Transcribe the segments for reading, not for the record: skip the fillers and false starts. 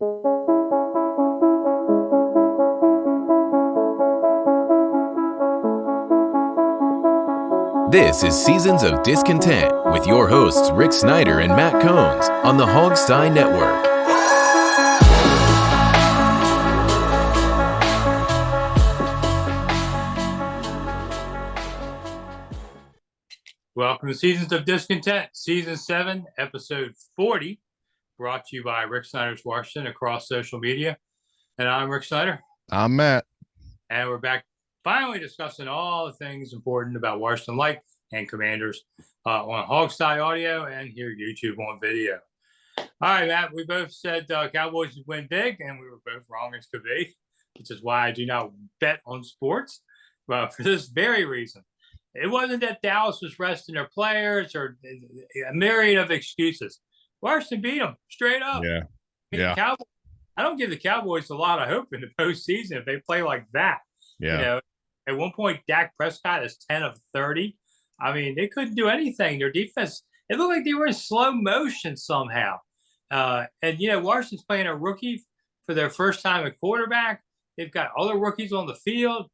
This is Seasons of Discontent with your hosts Rick Snyder and Matt Combs on the Hogsty Network. Welcome to Seasons of Discontent, Season 7, Episode 40, brought to you by Rick Snyder's Washington across social media. And I'm Rick Snyder. I'm Matt. And we're back finally discussing all the things important about Washington Light and Commanders on Hogsty Audio and here YouTube on video. All right, Matt, we both said Cowboys would win big, and we were both wrong as could be, which is why I do not bet on sports. Well, for this very reason. It wasn't that Dallas was resting their players or a myriad of excuses. Washington beat them straight up. Yeah. Cowboys, I don't give the Cowboys a lot of hope in the postseason if they play like that. Yeah. You know, at one point, Dak Prescott is 10 of 30. I mean, they couldn't do anything. Their defense, it looked like they were in slow motion somehow. And, you know, Washington's playing a rookie for their first time at quarterback. They've got other rookies on the field.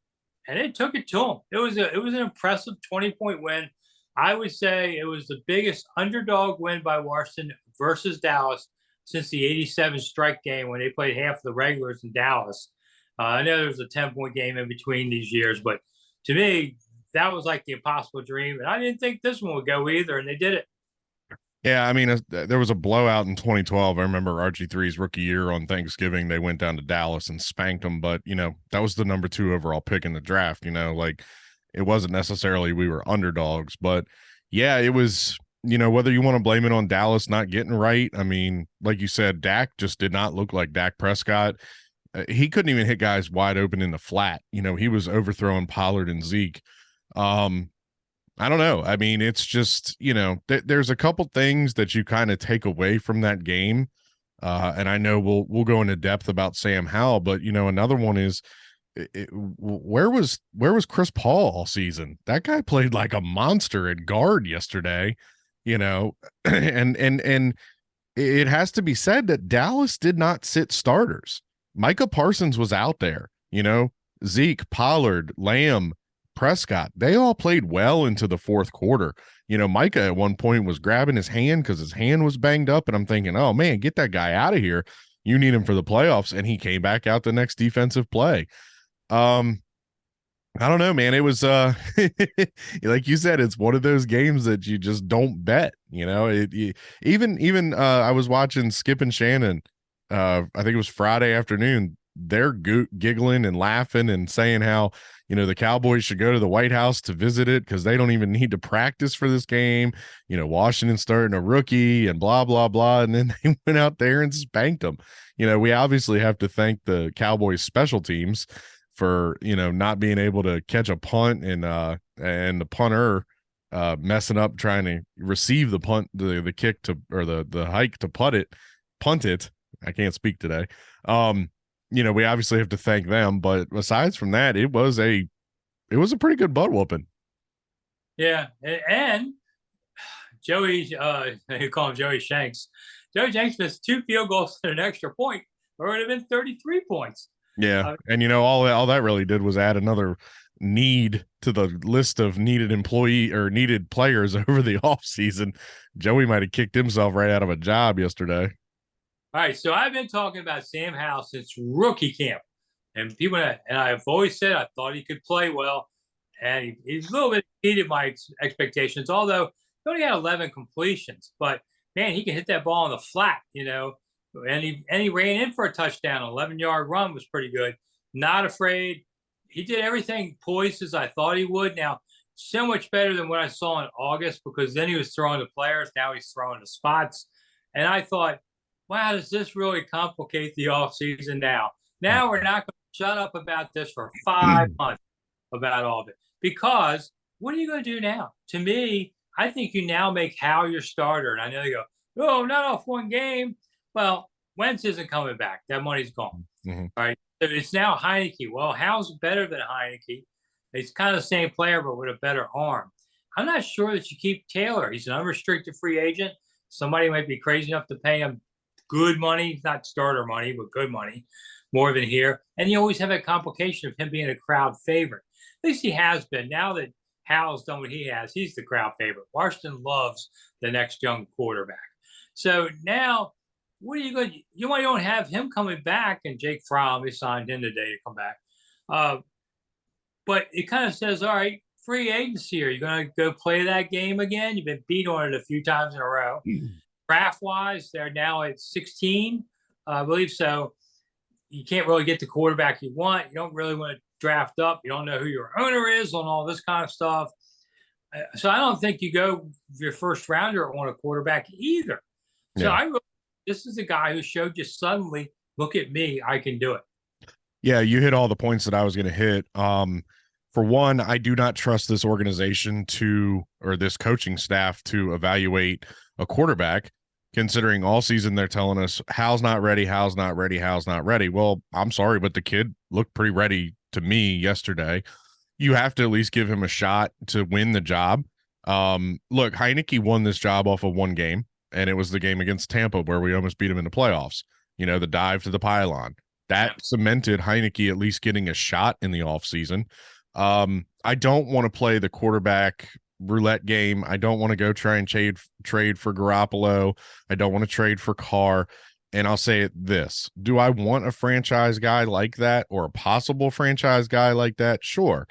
And it took it to them. It was an impressive 20-point win. I would say it was the biggest underdog win by Washington versus Dallas since the 87 strike game when they played half of the regulars in Dallas. I know there was a 10-point game in between these years, but to me, that was like the impossible dream. And I didn't think this one would go either, and they did it. Yeah, I mean, there was a blowout in 2012. I remember RG3's rookie year on Thanksgiving. They went down to Dallas and spanked them. But, you know, that was the number 2 overall pick in the draft. You know, like it wasn't necessarily we were underdogs. But, yeah, it was, you know, whether you want to blame it on Dallas not getting right. I mean, like you said, Dak just did not look like Dak Prescott. He couldn't even hit guys wide open in the flat. You know, he was overthrowing Pollard and Zeke. I don't know. I mean, it's just, you know, there's a couple things that you kind of take away from that game. And I know we'll go into depth about Sam Howell, but, you know, another one is where was Chris Paul all season? That guy played like a monster at guard yesterday, you know, and it has to be said that Dallas did not sit starters. Micah Parsons was out there, you know, Zeke, Pollard, Lamb, Prescott, they all played well into the fourth quarter. You know, Micah at one point was grabbing his hand because his hand was banged up, and I'm thinking, oh man, get that guy out of here. You need him for the playoffs, and he came back out the next defensive play. I don't know, man. It was like you said, it's one of those games that you just don't bet. You know, even I was watching Skip and Shannon. I think it was Friday afternoon. They're giggling and laughing and saying how, you know, the Cowboys should go to the White House to visit it because they don't even need to practice for this game. You know, Washington starting a rookie and blah, blah, blah. And then they went out there and spanked them. You know, we obviously have to thank the Cowboys special teams for, you know, not being able to catch a punt and the punter messing up trying to receive the punt, the kick to, or the hike to punt it. I can't speak today. You know, we obviously have to thank them, but besides from that, it was a pretty good butt whooping. Yeah, and Joey, you call him Joey Shanks. Joey Shanks missed 2 field goals and an extra point, or it would have been 33 points. Yeah, and you know, all that really did was add another need to the list of needed players over the offseason. Joey might have kicked himself right out of a job yesterday. All right, so I've been talking about Sam Howell since rookie camp, and I've always said I thought he could play well, and he's a little bit exceeded my expectations. Although he only had 11 completions, but man, he can hit that ball on the flat, you know. And he ran in for a touchdown. An 11-yard run was pretty good. Not afraid. He did everything poised as I thought he would. Now, so much better than what I saw in August because then he was throwing to players. Now he's throwing to spots, and I thought, wow, does this really complicate the offseason now? Now we're not going to shut up about this for 5 months about all of it. Because what are you going to do now? To me, I think you now make Howell your starter. And I know they go, oh, not off one game. Well, Wentz isn't coming back. That money's gone. Mm-hmm. All right. So it's now Heineke. Well, Howell's better than Heineke. He's kind of the same player, but with a better arm. I'm not sure that you keep Taylor. He's an unrestricted free agent. Somebody might be crazy enough to pay him good money, not starter money, but good money, more than here. And you always have that complication of him being a crowd favorite. At least he has been. Now that Howell's done what he has, he's the crowd favorite. Washington loves the next young quarterback. So now, what are you going to, you might don't have him coming back, and Jake Fromm, they signed him today to come back. But it kind of says, all right, free agency. Are you going to go play that game again? You've been beat on it a few times in a row. Draft-wise, they're now at 16, I believe. So you can't really get the quarterback you want. You don't really want to draft up. You don't know who your owner is on all this kind of stuff. So I don't think you go your first rounder on a quarterback either. So Yeah. This is a guy who showed you suddenly, look at me, I can do it. Yeah, you hit all the points that I was going to hit. For one, I do not trust this organization or this coaching staff to evaluate a quarterback, considering all season they're telling us Hal's not ready, Hal's not ready, Hal's not ready. Well, I'm sorry, but the kid looked pretty ready to me yesterday. You have to at least give him a shot to win the job. Look, Heineke won this job off of one game, and it was the game against Tampa where we almost beat him in the playoffs. You know, the dive to the pylon. That cemented Heineke at least getting a shot in the offseason. I don't want to play the quarterback roulette game. I don't want to go try and trade for Garoppolo. I don't want to trade for Carr. And I'll say it this. Do I want a franchise guy like that or a possible franchise guy like that? Sure.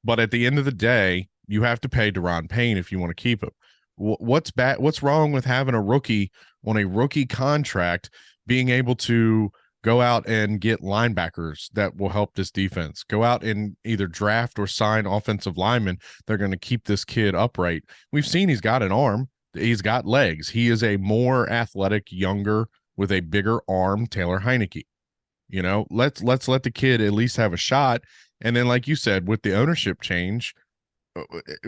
But at the end of the day, you have to pay Deron Payne if you want to keep him. What's bad? What's wrong with having a rookie on a rookie contract being able to go out and get linebackers that will help this defense? Go out and either draft or sign offensive linemen. They're going to keep this kid upright. We've seen he's got an arm. He's got legs. He is a more athletic, younger, with a bigger arm, Taylor Heineke. You know, let's let the kid at least have a shot. And then, like you said, with the ownership change,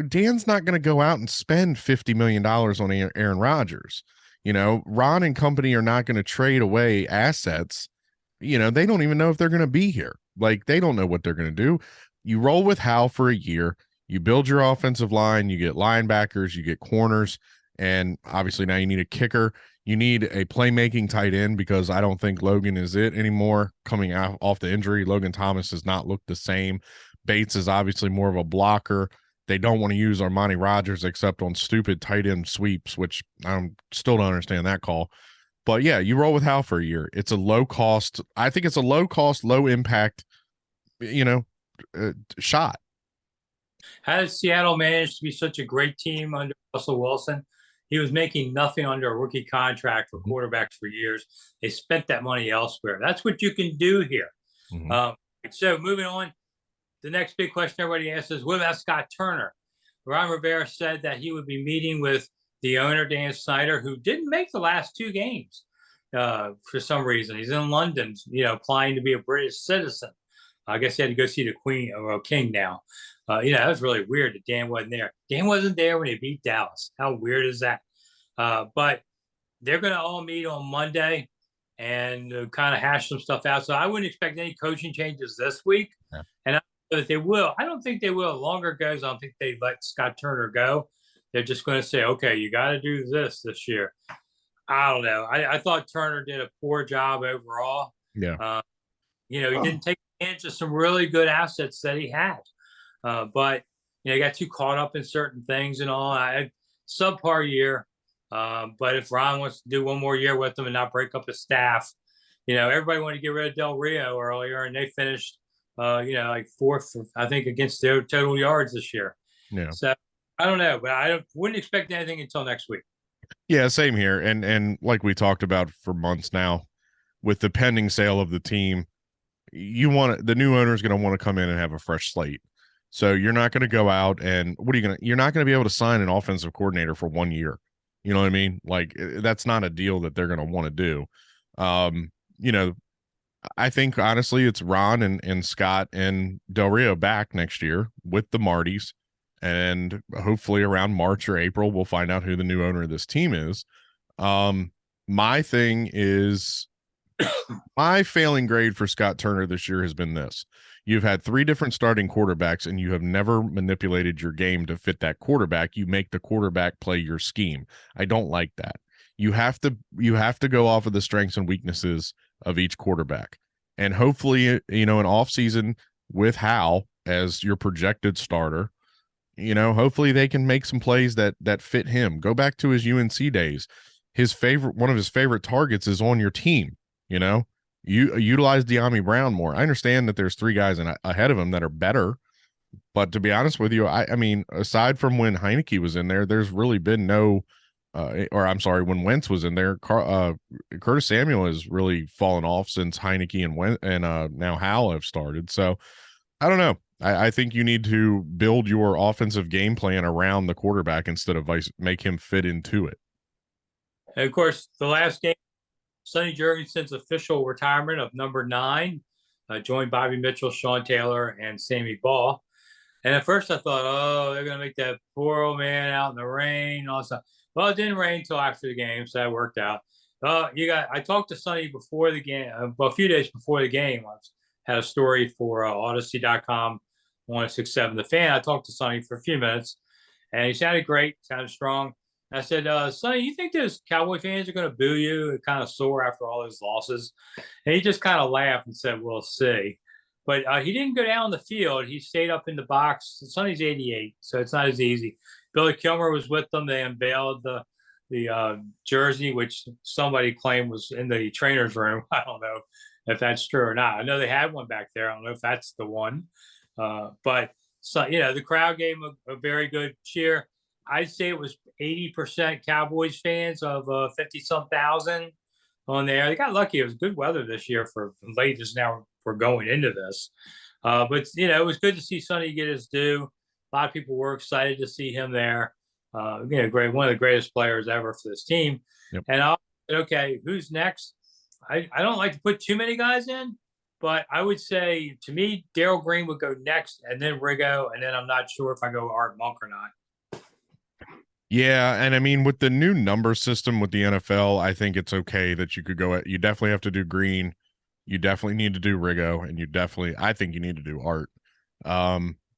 Dan's not going to go out and spend $50 million on Aaron Rodgers. You know, Ron and company are not going to trade away assets. You know, they don't even know if they're going to be here. Like, they don't know what they're going to do. You roll with Hal for a year. You build your offensive line. You get linebackers. You get corners. And obviously now you need a kicker. You need a playmaking tight end because I don't think Logan is it anymore coming out off the injury. Logan Thomas has not looked the same. Bates is obviously more of a blocker. They don't want to use Armani Rogers except on stupid tight end sweeps, which I still don't understand that call. But yeah, you roll with Hal for a year. It's a low cost. I think it's a low cost, low impact, shot. How did Seattle manage to be such a great team under Russell Wilson? He was making nothing under a rookie contract for quarterbacks for years. They spent that money elsewhere. That's what you can do here. Mm-hmm. So moving on, the next big question everybody asks is, what about Scott Turner? Ron Rivera said that he would be meeting with the owner, Dan Snyder, who didn't make the last two games for some reason. He's in London, applying to be a British citizen. I guess he had to go see the Queen or King now. That was really weird that Dan wasn't there. Dan wasn't there when they beat Dallas. How weird is that? But they're going to all meet on Monday and kind of hash some stuff out. So I wouldn't expect any coaching changes this week. Yeah. And I don't know that they will. I don't think they will. Longer goes, I don't think they let Scott Turner go. They're just going to say, okay, you got to do this year. I don't know. I thought Turner did a poor job overall. Yeah. He didn't take advantage of some really good assets that he had. But he got too caught up in certain things and all. Subpar year. But if Ron wants to do one more year with them and not break up the staff, everybody wanted to get rid of Del Rio earlier, and they finished, like fourth, I think, against their total yards this year. Yeah. So I don't know, but I wouldn't expect anything until next week. Yeah, same here. And like we talked about for months now, with the pending sale of the team, the new owner is going to want to come in and have a fresh slate. So you're not going to go out and you're not going to be able to sign an offensive coordinator for 1 year. You know what I mean? Like, that's not a deal that they're going to want to do. I think honestly it's Ron and Scott and Del Rio back next year with the Martys, and hopefully around March or April, we'll find out who the new owner of this team is. My thing is my failing grade for Scott Turner this year has been this. You've had 3 different starting quarterbacks, and you have never manipulated your game to fit that quarterback. You make the quarterback play your scheme. I don't like that. you have to go off of the strengths and weaknesses of each quarterback. And hopefully, an off season with Howell as your projected starter, hopefully they can make some plays that fit him. Go back to his UNC days. One of his favorite targets is on your team. You utilize De'Ami Brown more. I understand that there's 3 guys ahead of him that are better, but to be honest with you, I mean, aside from when Heineke was in there, there's really been no, when Wentz was in there, Curtis Samuel has really fallen off since Heineke and now Howell have started. So I don't know. I think you need to build your offensive game plan around the quarterback instead of make him fit into it. And of course, the last game, Sonny Jurgensen's official retirement of number 9, joined Bobby Mitchell, Sean Taylor, and Sammy Ball. And at first I thought, oh, they're going to make that poor old man out in the rain and all that stuff. Well, it didn't rain until after the game, so that worked out. I talked to Sonny before the game, a few days before the game. I had a story for Odyssey.com, 1067 The Fan. I talked to Sonny for a few minutes, and he sounded great, sounded strong. I said, Sonny, you think those Cowboy fans are going to boo you and kind of sore after all those losses? And he just kind of laughed and said, we'll see. But he didn't go down the field. He stayed up in the box. Sonny's 88, so it's not as easy. Billy Kilmer was with them. They unveiled the jersey, which somebody claimed was in the trainer's room. I don't know if that's true or not. I know they had one back there. I don't know if that's the one. But the crowd gave a very good cheer. I'd say it was 80% Cowboys fans of 50-some thousand on there. They got lucky. It was good weather this year for late as now we're going into this. But it was good to see Sonny get his due. A lot of people were excited to see him there. Great, one of the greatest players ever for this team. Yep. And I said, okay, who's next? I don't like to put too many guys in, but I would say, to me, Darryl Green would go next, and then Riggo, and then I'm not sure if I go Art Monk or not. Yeah, and I mean, with the new number system with the NFL, I think it's okay that you could go – you definitely have to do Green. You definitely need to do Riggo, and I think you need to do Art.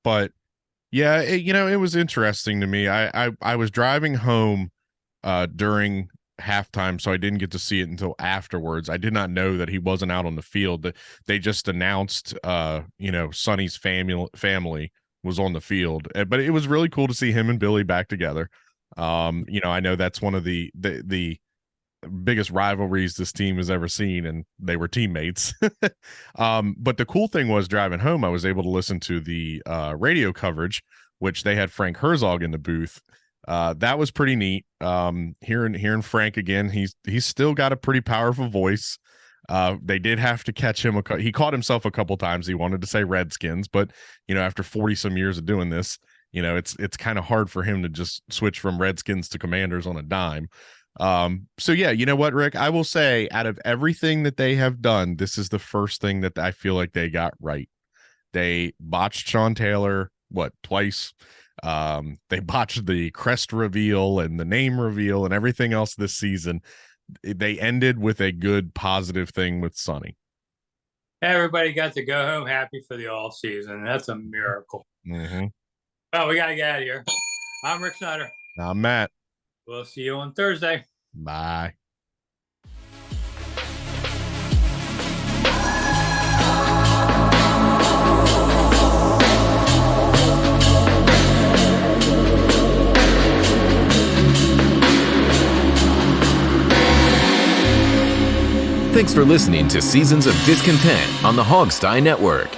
But – yeah, it was interesting to me. I was driving home during halftime, so I didn't get to see it until afterwards. I did not know that he wasn't out on the field. They just announced, Sonny's family was on the field, but it was really cool to see him and Billy back together. I know that's one of the biggest rivalries this team has ever seen, and they were teammates. But the cool thing was, driving home, I was able to listen to the radio coverage, which they had Frank Herzog in the booth. That was pretty neat. Hearing Frank again, he's still got a pretty powerful voice. They did have to catch him. He caught himself a couple times. He wanted to say Redskins, but after 40 some years of doing this, it's kind of hard for him to just switch from Redskins to Commanders on a dime. So yeah, you know what, Rick, I will say, out of everything that they have done, this is the first thing that I feel like they got right. They botched Sean Taylor, twice. They botched the crest reveal and the name reveal and everything else this season. They ended with a good, positive thing with Sonny. Everybody got to go home happy for the off season. That's a miracle. Mm-hmm. Well, we got to get out of here. I'm Rick Snyder. I'm Matt. We'll see you on Thursday. Bye. Thanks for listening to Seasons of Discontent on the Hogstye Network.